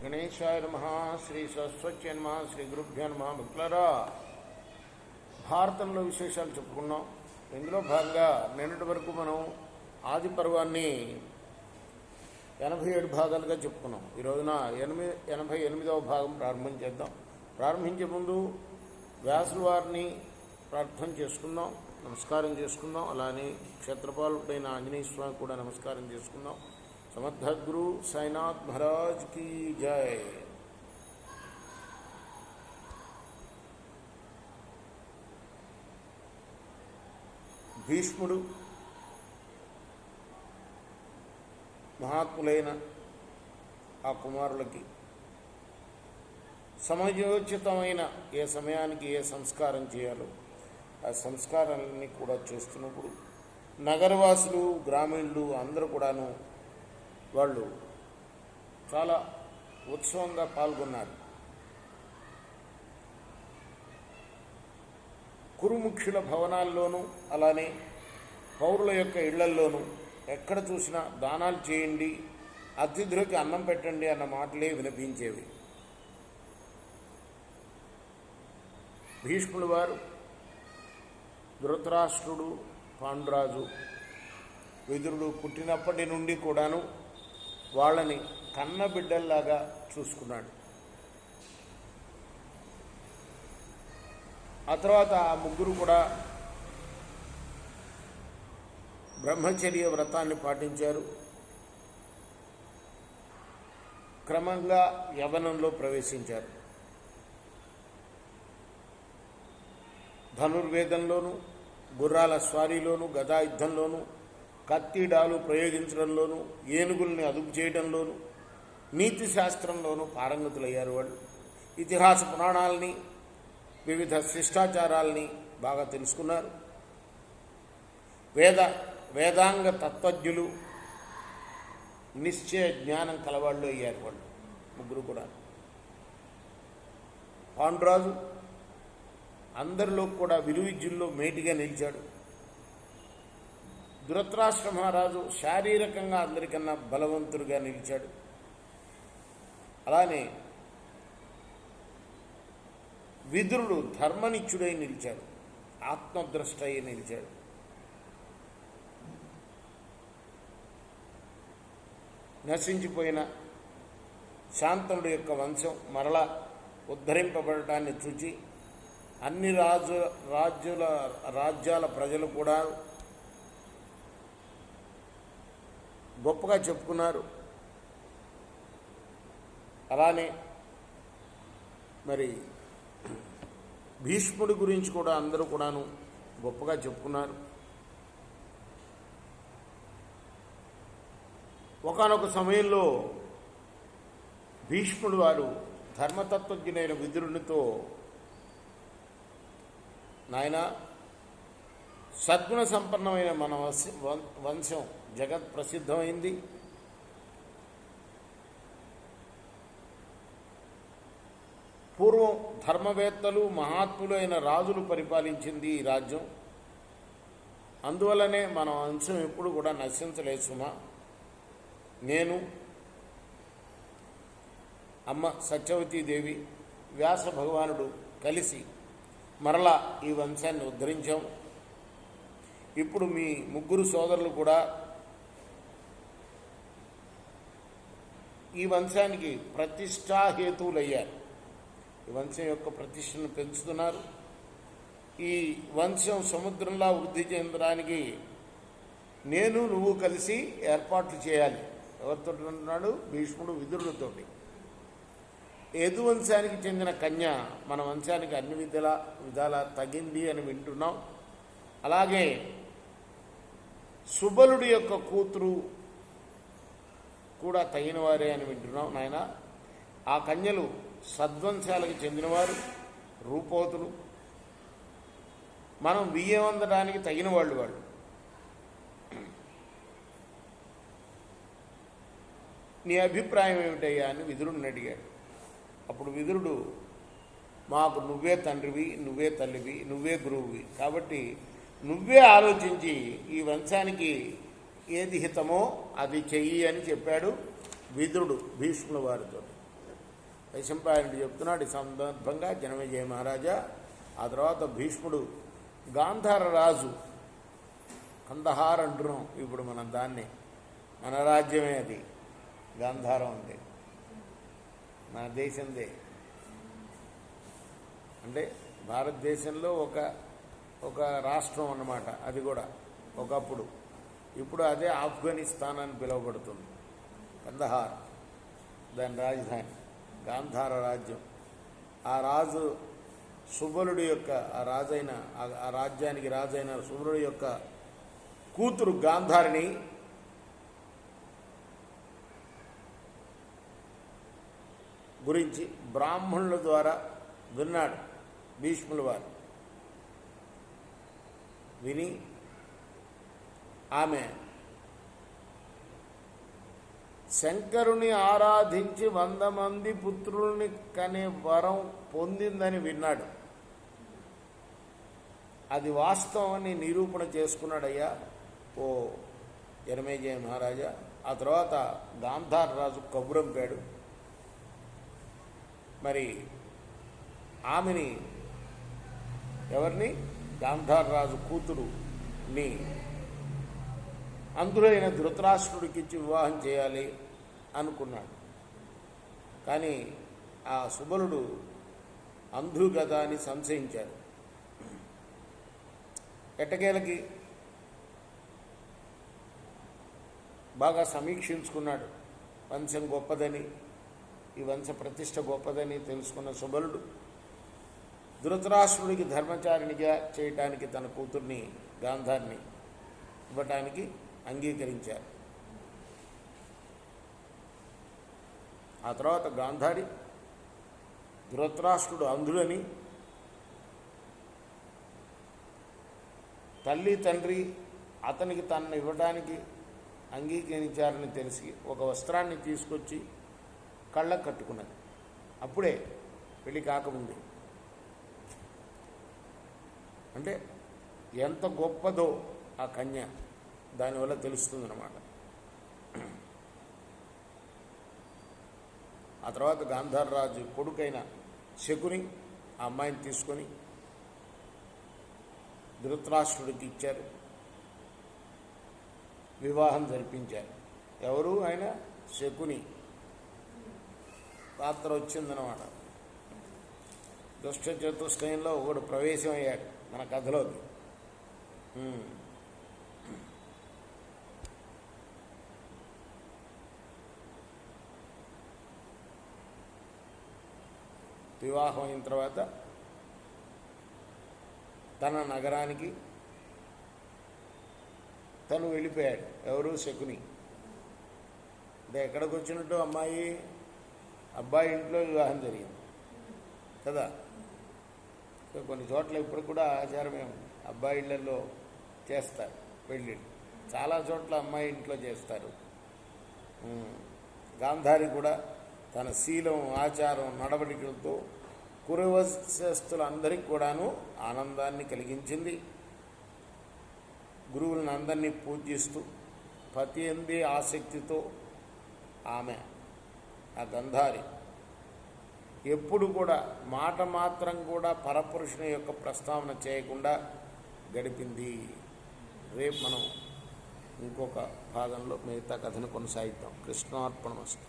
గణేశాయ నమః. శ్రీ సరస్వతి నమః. శ్రీ గురుభ్యో నమః. మిత్రులారా, భారతంలో విశేషాలు చెప్పుకున్నాం. ఇందులో భాగంగా నిన్నటి వరకు మనం ఆది పర్వాన్ని 87 భాగాలుగా చెప్పుకున్నాం. ఈ రోజున 88వ భాగం ప్రారంభం చేద్దాం. ప్రారంభించే ముందు వ్యాసుల వారిని ప్రార్థన చేసుకుందాం, నమస్కారం చేసుకుందాం. అలానే క్షేత్రపాలుడైన ఆంజనేయ స్వామి కూడా నమస్కారం చేసుకుందాం. సమర్థగురు సాయినాథ్ మహారాజ్ की जय. భీష్ముడు మహాత్ములైన ఆ కుమారులకి సమయోచితమైన ఏ సమయానికి ఏ సంస్కారం చేయాలో ఆ సంస్కారాలన్నీ కూడా చేస్తున్నప్పుడు నగరవాసులు, గ్రామీణులు అందరూ కూడాను వాళ్ళు చాలా ఉత్సవంగా పాల్గొన్నారు. కురుముఖ్యుల భవనాల్లోనూ అలానే పౌరుల యొక్క ఇళ్లల్లోనూ ఎక్కడ చూసినా దానాలు చేయండి, అతిథులకి అన్నం పెట్టండి అన్న మాటలే వినిపించేవి. భీష్ముడు వారు, ధృతరాష్ట్రుడు, పాండురాజు, విదురుడు పుట్టినప్పటి నుండి కూడాను వాళ్ళని కన్నబిడ్డల్లాగా చూసుకున్నాడు. ఆ తర్వాత ఆ ముగ్గురు కూడా బ్రహ్మచర్య వ్రతాన్ని పాటించారు. క్రమంగా యవ్వనంలో ప్రవేశించారు. ధనుర్వేదంలోనూ, గుర్రాల స్వారీలోనూ, గదాయుద్ధంలోనూ, కత్తిడాలు ప్రయోగించడంలోనూ, ఏనుగుల్ని అదుపు చేయడంలోనూ, నీతి శాస్త్రంలోనూ పారంగతులయ్యారు. వాళ్ళు ఇతిహాస పురాణాలని, వివిధ శిష్టాచారాలని బాగా తెలుసుకున్నారు. వేదాంగ తత్వజ్ఞులు, నిశ్చయ జ్ఞానం కలవాళ్ళు అయ్యారు వాళ్ళు ముగ్గురు కూడా. పాండురాజు అందరిలో కూడా విలువిద్యుల్లో మేటిగా నిలిచాడు. ధృతరాష్ట్ర మహారాజు శారీరకంగా అందరికన్నా బలవంతుడిగా నిలిచాడు. అలానే విదురుడు ధర్మనిత్యుడై నిలిచాడు, ఆత్మద్రష్ట అయి నిలిచాడు. నశించిపోయిన శాంతనుడి యొక్క వంశం మరలా ఉద్ధరింపబడటాన్ని చూచి అన్ని రాజ్యాల ప్రజలు కూడా గొప్పగా చెప్పుకున్నారు. అలానే మరి భీష్ముడి గురించి కూడా అందరూ కూడాను గొప్పగా చెప్పుకున్నారు. ఒకానొక సమయంలో భీష్ముడు వారు ధర్మతత్వజ్ఞుడైన విదురునితో, నాయన, సద్గుణ సంపన్నమైన మన వంశం జగత్ ప్రసిద్ధమైంది. పూర్వం ధర్మవేత్తలు, మహాత్ములు అయిన రాజులు పరిపాలించింది ఈ రాజ్యం. అందువల్లనే మన వంశం ఎప్పుడు కూడా నశించలేదు సుమా. నేను, అమ్మ సత్యవతీదేవి, వ్యాస భగవానుడు కలిసి మరలా ఈ వంశాన్ని ఉద్ధరించాం. ఇప్పుడు మీ ముగ్గురు సోదరులు కూడా ఈ వంశానికి ప్రతిష్టాహేతువులయ్యారు. ఈ వంశం యొక్క ప్రతిష్టను పెంచుతున్నారు. ఈ వంశం సముద్రంలా వృద్ధి చెందడానికి నేను, నువ్వు కలిసి ఏర్పాట్లు చేయాలి. ఎవరితో అంటున్నాడు? భీష్ముడు విదురుడితోటి. యదువంశానికి చెందిన కన్య మన వంశానికి అన్ని విధాలా తగింది అని వింటున్నాం. అలాగే సుబలుడి యొక్క కూతురు కూడా తగిన వారే అని వింటున్నాం. నాయన, ఆ కన్యలు సద్వంశాలకు చెందినవారు, రూపవతులు, మనం బియ్యం అందడానికి తగిన వాళ్ళు. నీ అభిప్రాయం ఏమిటయ్యా అని విదురుడిని అడిగాడు. అప్పుడు విదురుడు, మాకు నువ్వే తండ్రివి, నువ్వే తల్లివి, నువ్వే గురువువి, కాబట్టి నువ్వే ఆలోచించి ఈ వంశానికి ఏది హితమో అది చెయ్యి అని చెప్పాడు విదురుడు భీష్ముల వారితో. వైశంపాయనుడు చెప్తున్నాడు ఈ సందర్భంగా జనమేజయ మహారాజా. ఆ తర్వాత భీష్ముడు గాంధార రాజు, కందహార్ అంటున్నాం ఇప్పుడు మనం దాన్ని, మన రాజ్యమే అది, గాంధారం ఉంది, మన దేశందే. అంటే భారతదేశంలో ఒక రాష్ట్రం అన్నమాట అది కూడా ఒకప్పుడు. ఇప్పుడు అదే ఆఫ్ఘనిస్తాన్ అని పిలువబడుతుంది. కందహార్ దాని రాజధాని, గాంధార రాజ్యం. ఆ రాజు సుబలుడి యొక్క ఆ రాజ్యానికి రాజైన సుబలుడి యొక్క కూతురు గాంధారిని గురించి బ్రాహ్మణుల ద్వారా విన్నాడు భీష్ముల వారు. విని ఆమె శంకరుని ఆరాధించి 100 మంది పుత్రుల్ని కనే వరం పొందిందని విన్నాడు. అది వాస్తవాన్ని నిరూపణ చేసుకున్నాడయ్యా ఓ జనమేజయ మహారాజా. ఆ తర్వాత గాంధార రాజు కబురంపాడు. మరి ఆమెని, ఎవరిని, గాంధార రాజు కూతురుని అంధుడైన ధృతరాష్ట్రుడికిచ్చి వివాహం చేయాలి అనుకున్నాడు. కానీ ఆ సుబలుడు అంధుడు కదా అని సంశయించాడు. ఎట్టకేలకి బాగా సమీక్షించుకున్నాడు. వంశం గొప్పదని, ఈ వంశ ప్రతిష్ట గొప్పదని తెలుసుకున్న సుబలుడు ధృతరాష్ట్రుడికి ధర్మచారిణిగా చేయటానికి తన కూతుర్ని గాంధారిని ఇవ్వటానికి అంగీకరించారు. ఆ తర్వాత గాంధారి ధృతరాష్ట్రుడు అంధుడని, తల్లి తండ్రి అతనికి తనను ఇవ్వడానికి అంగీకరించారని తెలిసి ఒక వస్త్రాన్ని తీసుకొచ్చి కళ్ళకు కట్టుకున్నది. అప్పుడే పెళ్లి కాకముందే. అంటే ఎంత గొప్పదో ఆ కన్య దానివల్ల తెలుస్తుందన్నమాట. ఆ తర్వాత గాంధార రాజు కొడుకైన శకుని ఆ అమ్మాయిని తీసుకొని ధృతరాష్ట్రుడికి ఇచ్చారు. వివాహం జరిపించారు. ఎవరు? ఆయన శకుని పాత్ర వచ్చిందనమాట. దుష్ట చతుష్టయంలో ఒకడు ప్రవేశం అయ్యాడు మన కథలోకి. వివాహం అయిన తర్వాత తన నగరానికి తను వెళ్ళిపోయాడు. ఎవరు? శకుని. అంటే ఎక్కడికి వచ్చినట్టు అబ్బాయి ఇంట్లో వివాహం జరిగింది కదా. కొన్ని చోట్ల ఇప్పుడు కూడా ఆచారమే ఉంది, అబ్బాయి ఇళ్లలో చేస్తారు పెళ్ళిళ్ళు, చాలా చోట్ల అమ్మాయి ఇంట్లో చేస్తారు. గాంధారి కూడా తన శీలం, ఆచారం, నడవడికలతో కురవశస్తులందరికీ కూడాను ఆనందాన్ని కలిగించింది. గురువులను అందరినీ పూజిస్తూ పతి అందే ఆసక్తితో ఆమె, ఆ గంధారి, ఎప్పుడు కూడా మాట మాత్రం కూడా పరపురుషుని యొక్క ప్రస్తావన చేయకుండా గడిపింది. రేపు మనం ఇంకొక భాగంలో మిగతా కథను కొనసాగిద్దాం. కృష్ణార్పణమస్తు.